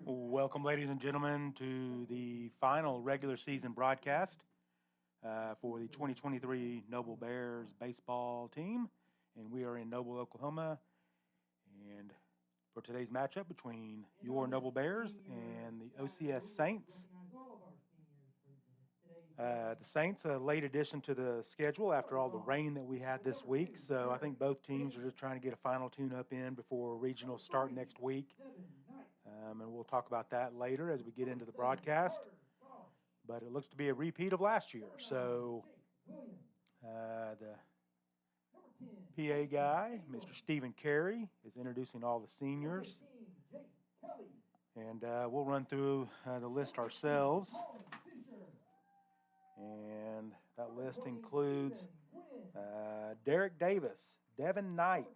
Welcome, ladies and gentlemen, to the final regular season broadcast for the 2023 Noble Bears baseball team. And we are in Noble, Oklahoma. And for today's matchup between your Noble Bears and the OCS Saints. The Saints, a late addition to the schedule after all the rain that we had this week. So I think both teams are just trying to get a final tune-up in before regionals start next week. And we'll talk about that later as we get into the broadcast. But it looks to be a repeat of last year. So the PA guy, Mr. Stephen Carey, is introducing all the seniors. And we'll run through the list ourselves. And that list includes Derek Davis, Devin Knight,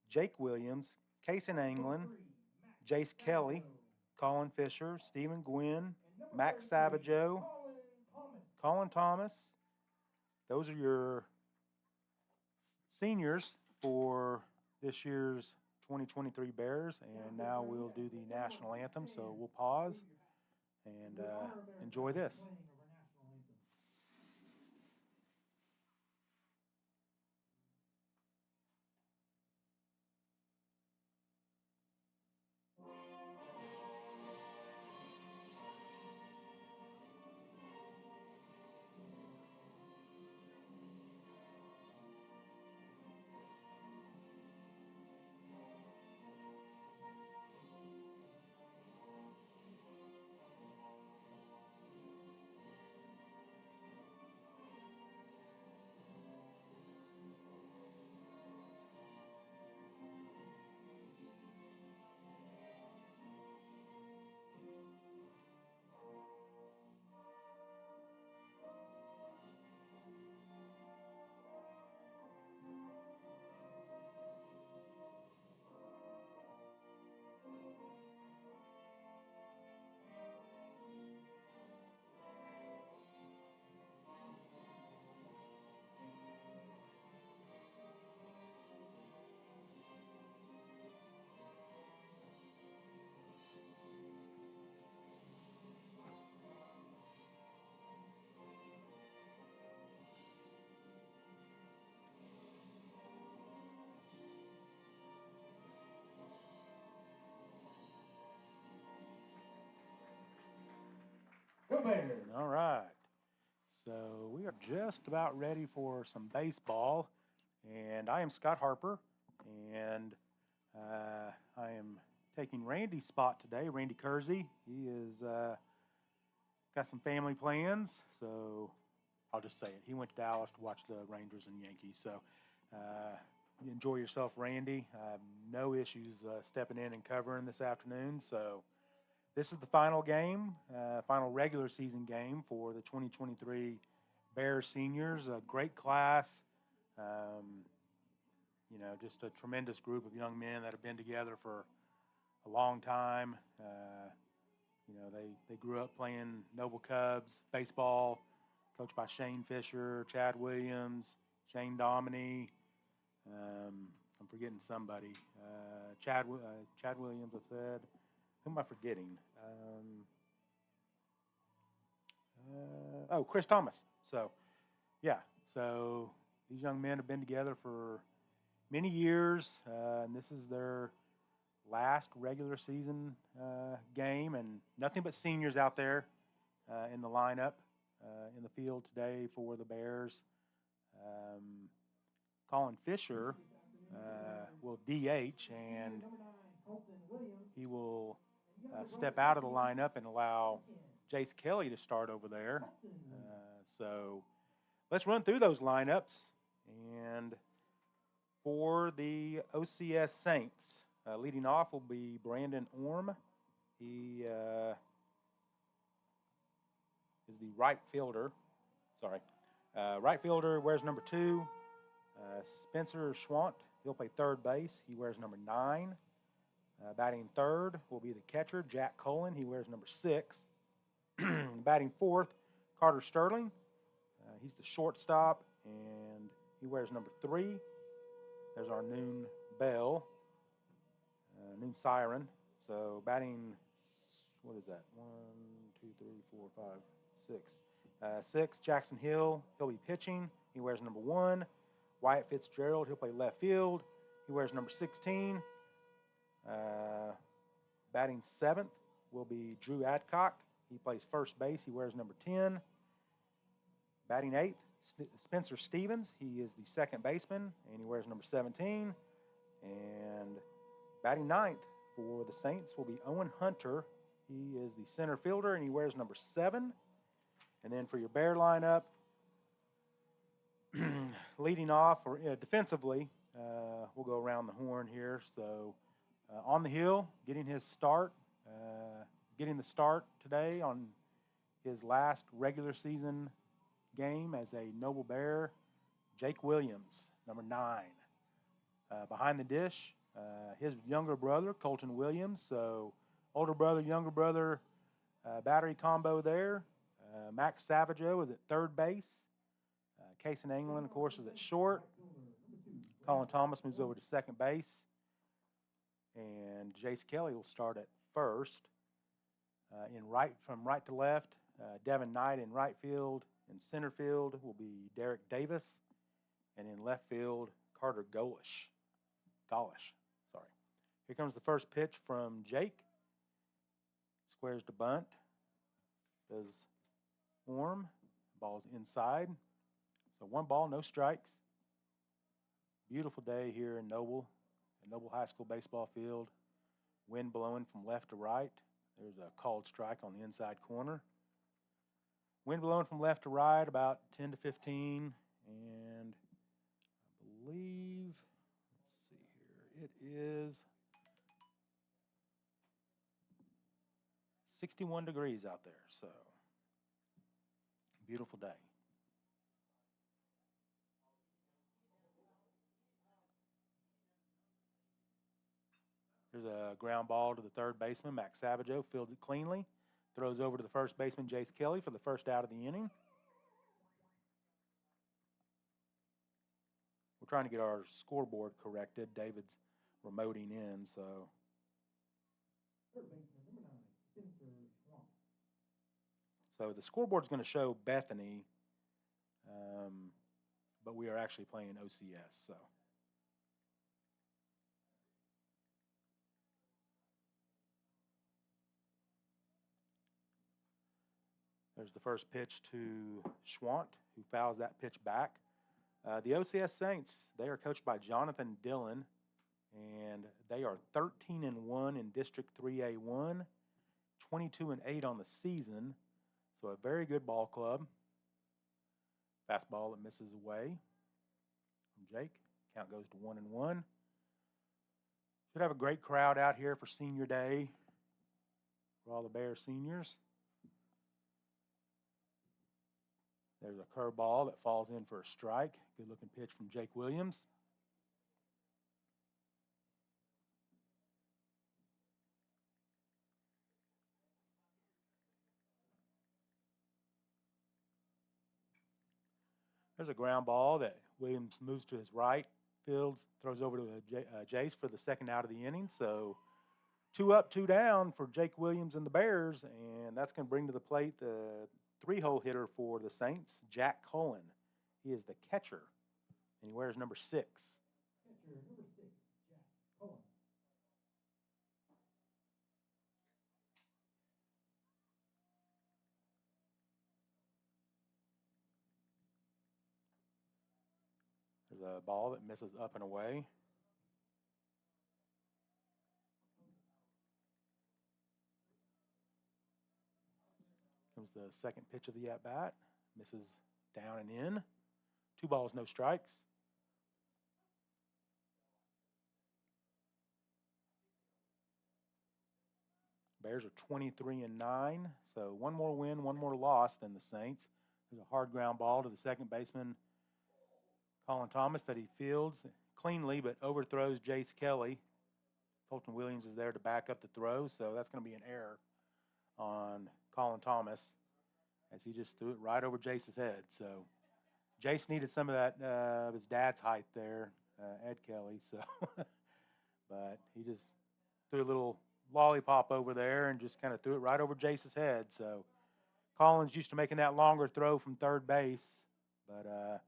Jake Williams, Kason Anglin, Jace Kelly, Colin Fisher, Stephen Gwynn, Max Savageau, Colin Thomas. Those are your seniors for this year's 2023 Bears. And now we'll do the national anthem, so we'll pause and enjoy this. All right. So we are just about ready for some baseball. And I am Scott Harper. And I am taking Randy's spot today, Randy Kersey. He is got some family plans. So I'll just say it. He went to Dallas to watch the Rangers and Yankees. So you enjoy yourself, Randy. I have no issues stepping in and covering this afternoon. So this is the final game, final regular season game for the 2023 Bears seniors. A great class, just a tremendous group of young men that have been together for a long time. They grew up playing Noble Cubs baseball, coached by Shane Fisher, Chad Williams, Shane Dominy. I'm forgetting somebody. Chad Williams, I said. Who am I forgetting? Chris Thomas. So these young men have been together for many years, and this is their last regular season game, and nothing but seniors out there in the lineup, in the field today for the Bears. Colin Fisher will DH, and he will step out of the lineup and allow Jace Kelly to start over there. So let's run through those lineups. And for the OCS Saints, leading off will be Brandon Orm. He is the right fielder. Right fielder wears number 2. Spencer Schwant, he'll play third base. He wears number 9. Batting third will be the catcher, Jack Colin. He wears number 6. Batting fourth, Carter Sterling. He's the shortstop, and he wears number 3. There's our noon bell. noon siren. So batting, what is that? 1, 2, 3, 4, 5, 6. 6, Jackson Hill. He'll be pitching. He wears number 1. Wyatt Fitzgerald. He'll play left field. He wears number 16. Batting 7th will be Drew Adcock. He plays first base. He wears number 10. Batting 8th, Spencer Stevens. He is the second baseman, and he wears number 17. And batting 9th for the Saints will be Owen Hunter. He is the center fielder, and he wears number 7. And then for your Bear lineup, leading off or defensively, we'll go around the horn here. So on the hill, getting the start today on his last regular season game as a Noble Bear, Jake Williams, number 9. Behind the dish, his younger brother, Colton Williams. So older brother, younger brother, battery combo there. Max Savageau is at third base. Case in England, of course, is at short. Colin Thomas moves over to second base. And Jace Kelly will start at first. From right to left, Devin Knight in right field. In center field will be Derek Davis. And in left field, Carter Golish. Here comes the first pitch from Jake. Squares to bunt. Does warm. Ball's inside. So 1 ball, no strikes. Beautiful day here in Noble, at Noble High School baseball field. Wind blowing from left to right. There's a called strike on the inside corner. Wind blowing from left to right about 10 to 15. And I believe, let's see here, it is 61 degrees out there. So beautiful day. There's a ground ball to the third baseman, Max Savageau, fields it cleanly. Throws over to the first baseman, Jace Kelly, for the first out of the inning. We're trying to get our scoreboard corrected. David's remoting in, so. So the scoreboard's going to show Bethany, but we are actually playing OCS, so. There's the first pitch to Schwant, who fouls that pitch back. The OCS Saints, they are coached by Jonathan Dillon, and they are 13-1 in District 3A1, 22-8 on the season. So a very good ball club. Fastball that misses away from Jake. Count goes to 1-1. Should have a great crowd out here for Senior Day for all the Bear seniors. There's a curveball that falls in for a strike. Good looking pitch from Jake Williams. There's a ground ball that Williams moves to his right, fields, throws over to Jace for the second out of the inning. So 2 up, 2 down for Jake Williams and the Bears, and that's going to bring to the plate the 3-hole hitter for the Saints, Jack Cullen. He is the catcher, and he wears number 6. Catcher, number 6, Jack Cullen. There's a ball that misses up and away. Comes the second pitch of the at-bat. Misses down and in. 2 balls, no strikes. Bears are 23-9, so 1 more win, 1 more loss than the Saints. There's a hard ground ball to the second baseman, Colin Thomas, that he fields cleanly but overthrows Jace Kelly. Colton Williams is there to back up the throw, so that's going to be an error on Colin Thomas as he just threw it right over Jace's head. So Jace needed some of that of his dad's height there, Ed Kelly. So, but he just threw a little lollipop over there and just kind of threw it right over Jace's head. So Collins used to making that longer throw from third base. But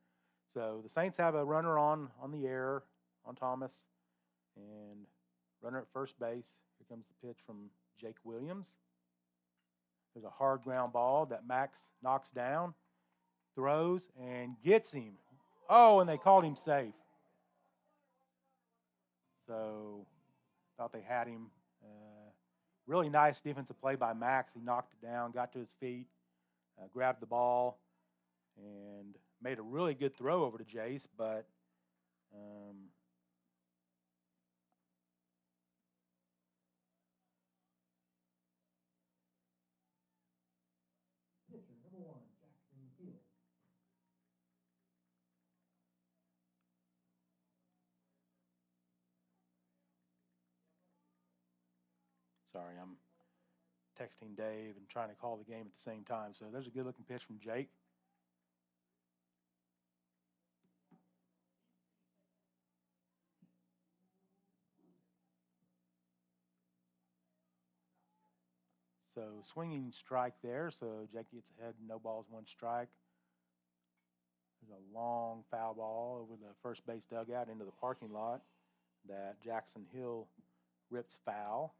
so the Saints have a runner on the error on Thomas and runner at first base. Here comes the pitch from Jake Williams. There's a hard ground ball that Max knocks down, throws, and gets him. Oh, and they called him safe. So thought they had him. Really nice defensive play by Max. He knocked it down, got to his feet, grabbed the ball, and made a really good throw over to Jace, but sorry, I'm texting Dave and trying to call the game at the same time. So there's a good-looking pitch from Jake. So swinging strike there. So Jake gets ahead, no balls, one strike. There's a long foul ball over the first base dugout into the parking lot that Jackson Hill rips foul.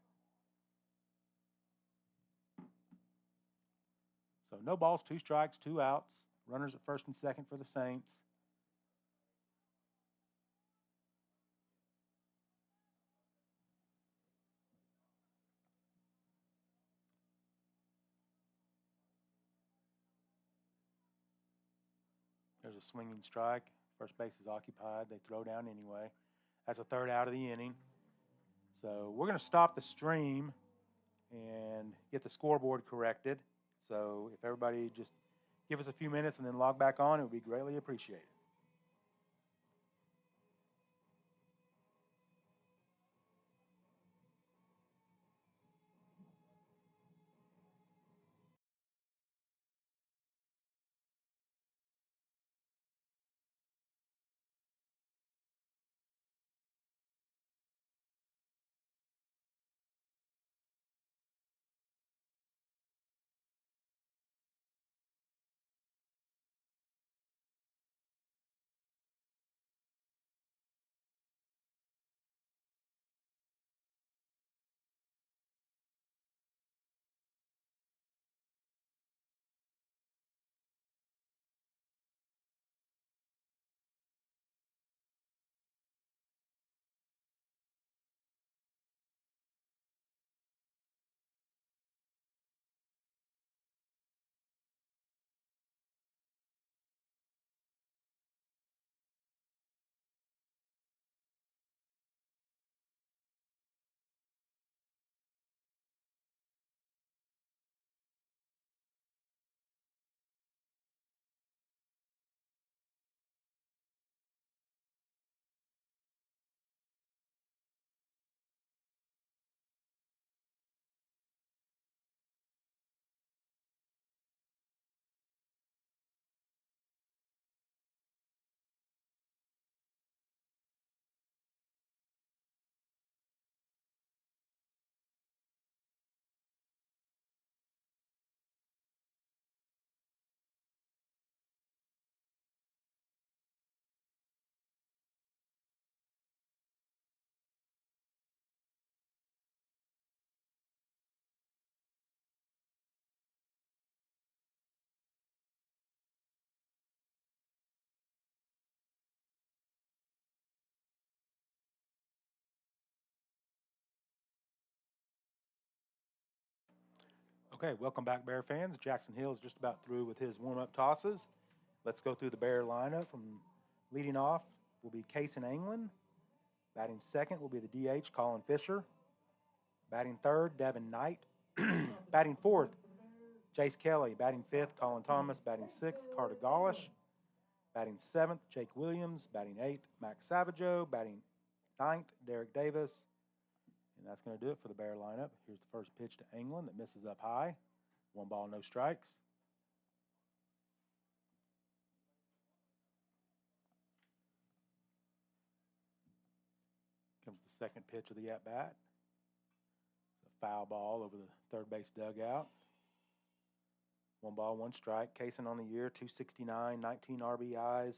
So no balls, two strikes, two outs. Runners at first and second for the Saints. There's a swinging strike. First base is occupied. They throw down anyway. That's a third out of the inning. So we're going to stop the stream and get the scoreboard corrected. So if everybody just give us a few minutes and then log back on, it would be greatly appreciated. Okay, welcome back, Bear fans. Jackson Hill is just about through with his warm-up tosses. Let's go through the Bear lineup. From leading off will be Case and England. Batting second will be the DH, Colin Fisher. Batting third, Devin Knight. Batting fourth, Jace Kelly. Batting fifth, Colin Thomas. Batting sixth, Carter Gaulish. Batting seventh, Jake Williams. Batting eighth, Max Savageau. Batting ninth, Derek Davis. And that's going to do it for the Bear lineup. Here's the first pitch to England that misses up high. One ball, no strikes. Comes the second pitch of the at-bat. foul ball over the third base dugout. 1 ball, 1 strike. Kaysen on the year, 269, 19 RBIs,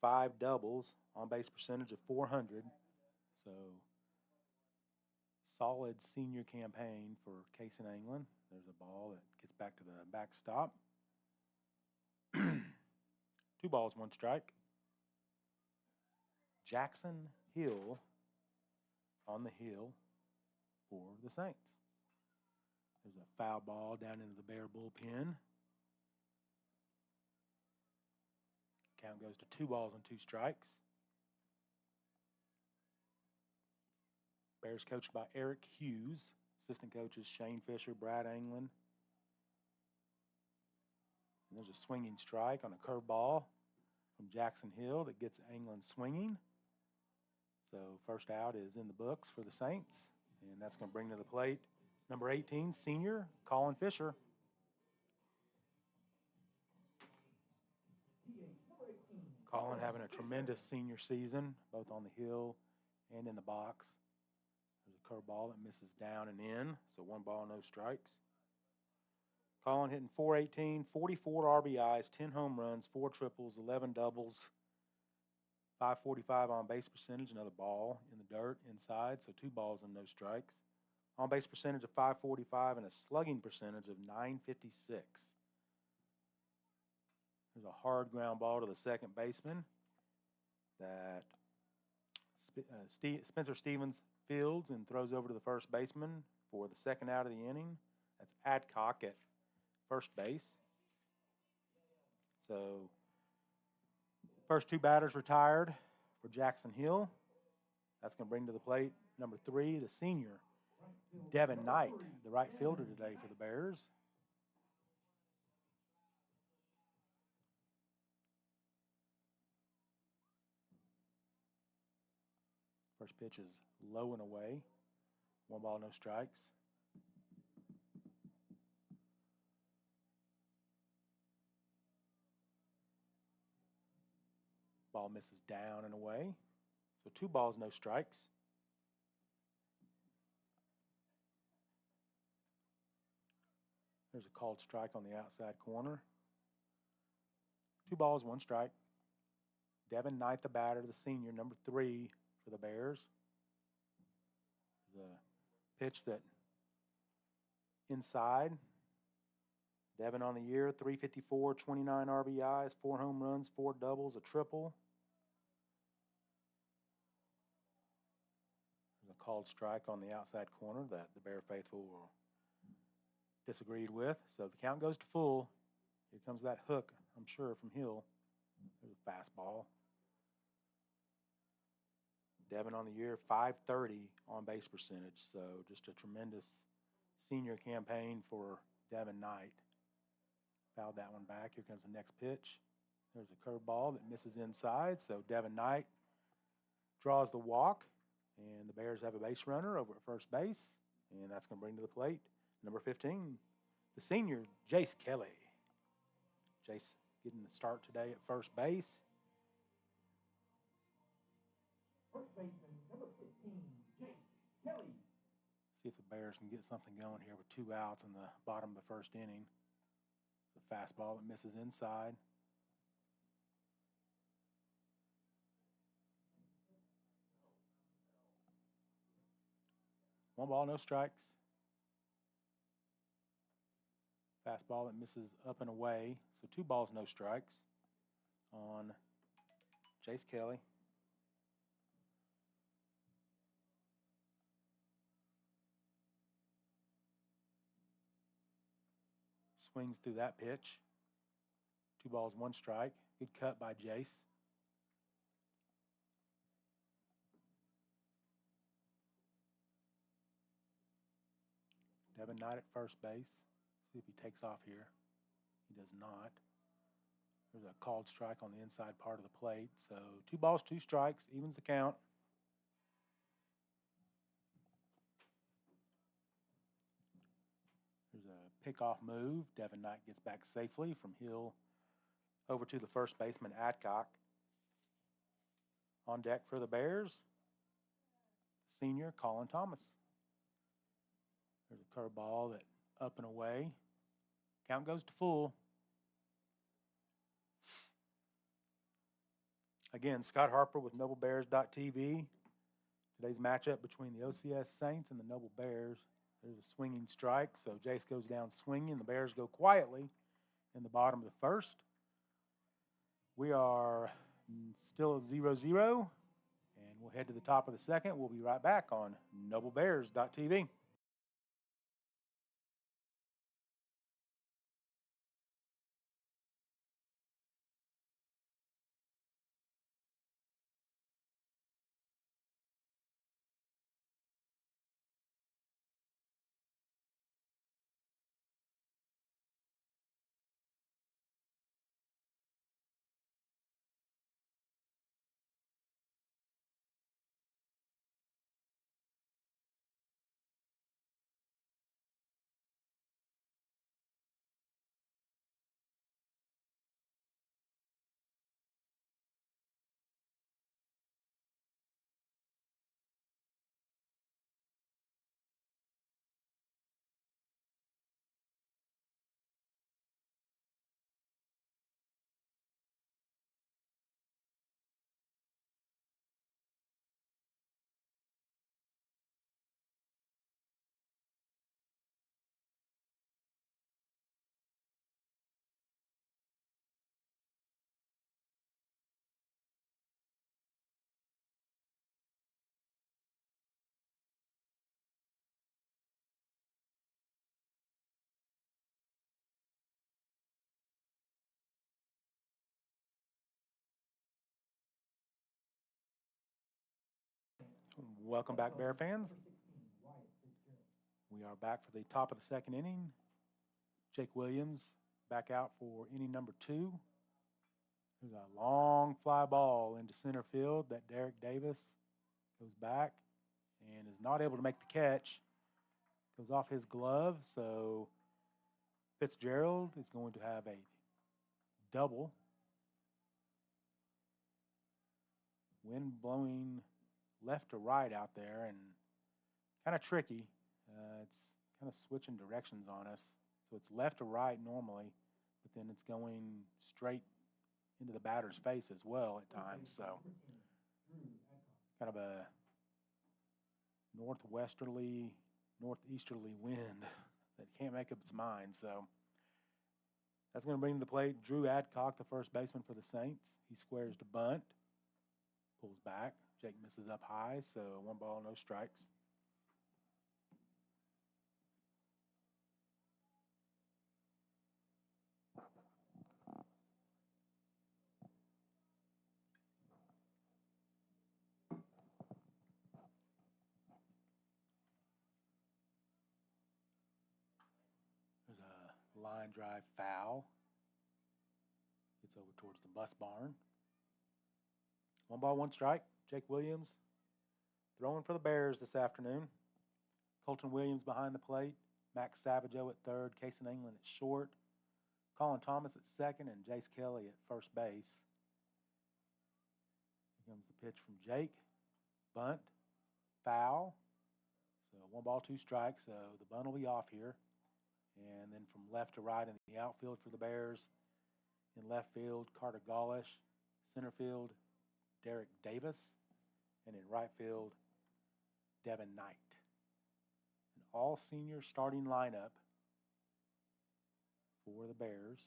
5 doubles, on base percentage of .400. So solid senior campaign for Kaysen England. There's a ball that gets back to the backstop. 2 balls, 1 strike. Jackson Hill on the hill for the Saints. There's a foul ball down into the Bear bullpen. Count goes to 2 balls and 2 strikes. Bears coached by Eric Hughes. Assistant coaches Shane Fisher, Brad England. And there's a swinging strike on a curveball from Jackson Hill that gets England swinging. So first out is in the books for the Saints. And that's going to bring to the plate number 18, senior Colin Fisher. Colin having a tremendous senior season, both on the hill and in the box. There's a curveball that misses down and in, so 1 ball, no strikes. Colin hitting .418, 44 RBIs, 10 home runs, 4 triples, 11 doubles, .545 on base percentage, another ball in the dirt inside, so 2 balls and no strikes. On base percentage of .545 and a slugging percentage of .956. There's a hard ground ball to the second baseman that Spencer Stevens fields and throws over to the first baseman for the second out of the inning. That's Adcock at first base. So first 2 batters retired for Jackson Hill. That's going to bring to the plate number 3, the senior, Devin Knight, the right fielder today for the Bears. First pitch is low and away. 1 ball, no strikes. Ball misses down and away. So 2 balls, no strikes. There's a called strike on the outside corner. 2 balls, 1 strike. Devin Knight, the batter, the senior, number 3 for the Bears. There's a pitch that inside. Devin on the year, 354, 29 RBIs, 4 home runs, 4 doubles, a triple. There's a called strike on the outside corner that the Bear faithful disagreed with. So the count goes to full. Here comes that hook, I'm sure, from Hill. There's a fastball. Devin on the year, .530 on base percentage. So just a tremendous senior campaign for Devin Knight. Fouled that one back. Here comes the next pitch. There's a curveball that misses inside. So Devin Knight draws the walk. And the Bears have a base runner over at first base. And that's going to bring to the plate number 15, the senior, Jace Kelly. Jace getting the start today at first base. First baseman, number 15, Jace Kelly. See if the Bears can get something going here with 2 outs in the bottom of the first inning. The fastball that misses inside. One ball, no strikes. Fastball that misses up and away. So 2 balls, no strikes on Jace Kelly. Swings through that pitch. 2 balls, 1 strike. Good cut by Jace. Devin Knight at first base. See if he takes off here. He does not. There's a called strike on the inside part of the plate. So 2 balls, 2 strikes, evens the count. There's a pickoff move. Devin Knight gets back safely from Hill over to the first baseman, Adcock. On deck for the Bears, senior Colin Thomas. There's a curveball that up and away. Count goes to full. Again, Scott Harper with NobleBears.tv. Today's matchup between the OCS Saints and the Noble Bears. There's a swinging strike, so Jace goes down swinging. The Bears go quietly in the bottom of the first. We are still at 0-0, and we'll head to the top of the second. We'll be right back on NobleBears.tv. Welcome back, Bear fans. We are back for the top of the second inning. Jake Williams back out for inning number 2. There's a long fly ball into center field that Derek Davis goes back and is not able to make the catch. Goes off his glove, so Fitzgerald is going to have a double. Wind blowing left to right out there and kind of tricky. It's kind of switching directions on us. So it's left to right normally, but then it's going straight into the batter's face as well at times. So kind of a northeasterly wind that can't make up its mind. So that's going to bring to the plate Drew Adcock, the first baseman for the Saints. He squares to bunt, pulls back. Jake misses up high, so 1 ball, no strikes. There's a line drive foul. Gets over towards the bus barn. 1 ball, 1 strike. Jake Williams throwing for the Bears this afternoon. Colton Williams behind the plate. Max Savageau at third. Cason England at short. Colin Thomas at second and Jace Kelly at first base. Here comes the pitch from Jake. Bunt. Foul. So 1 ball, 2 strikes. So the bunt will be off here. And then from left to right in the outfield for the Bears. In left field, Carter Gaulish. Center field, Derek Davis. And in right field, Devin Knight. An all-senior starting lineup for the Bears.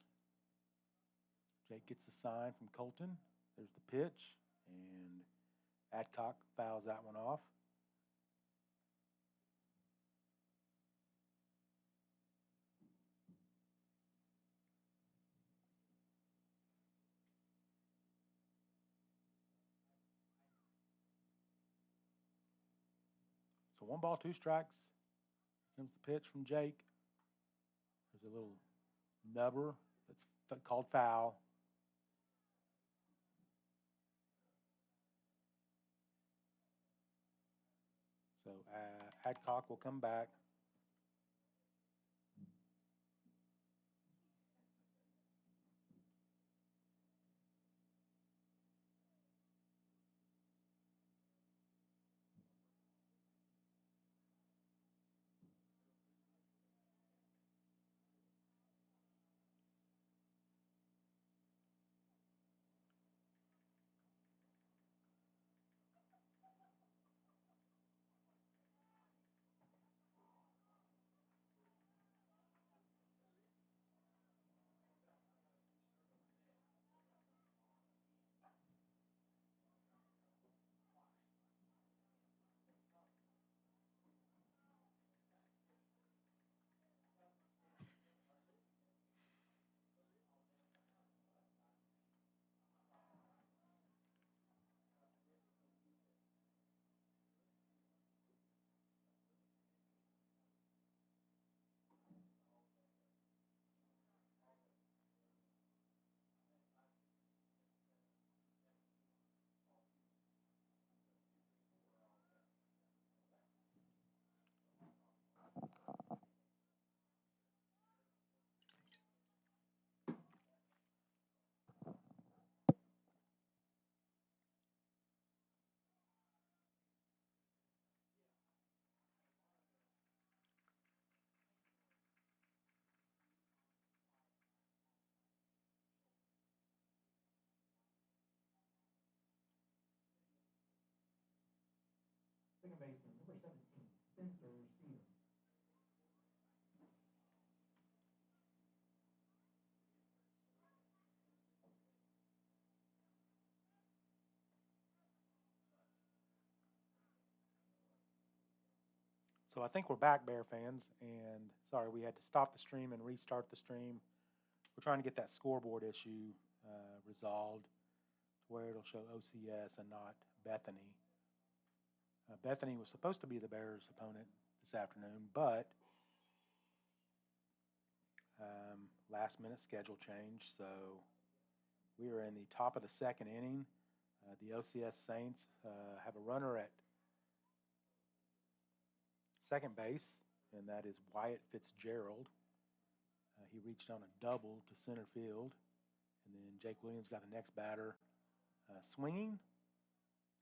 Jake gets the sign from Colton. There's the pitch. And Adcock fouls that one off. So 1 ball, 2 strikes. Here comes the pitch from Jake. There's a little nubber that's called foul. So Adcock will come back. baseman, number 17, Spencer Stevens. So I think we're back, Bear fans, and sorry we had to stop the stream and restart the stream. We're trying to get that scoreboard issue resolved to where it'll show OCS and not Bethany. Bethany was supposed to be the Bears' opponent this afternoon, but last-minute schedule change, so we are in the top of the second inning. The OCS Saints have a runner at second base, and that is Wyatt Fitzgerald. He reached on a double to center field, and then Jake Williams got the next batter swinging,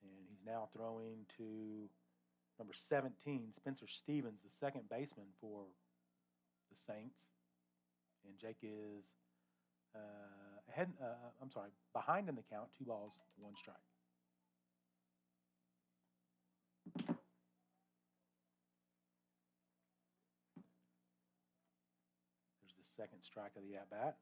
and he's now throwing to number 17, Spencer Stevens, the second baseman for the Saints. And Jake is behind in the count, 2 balls, 1 strike. There's the second strike of the at-bat.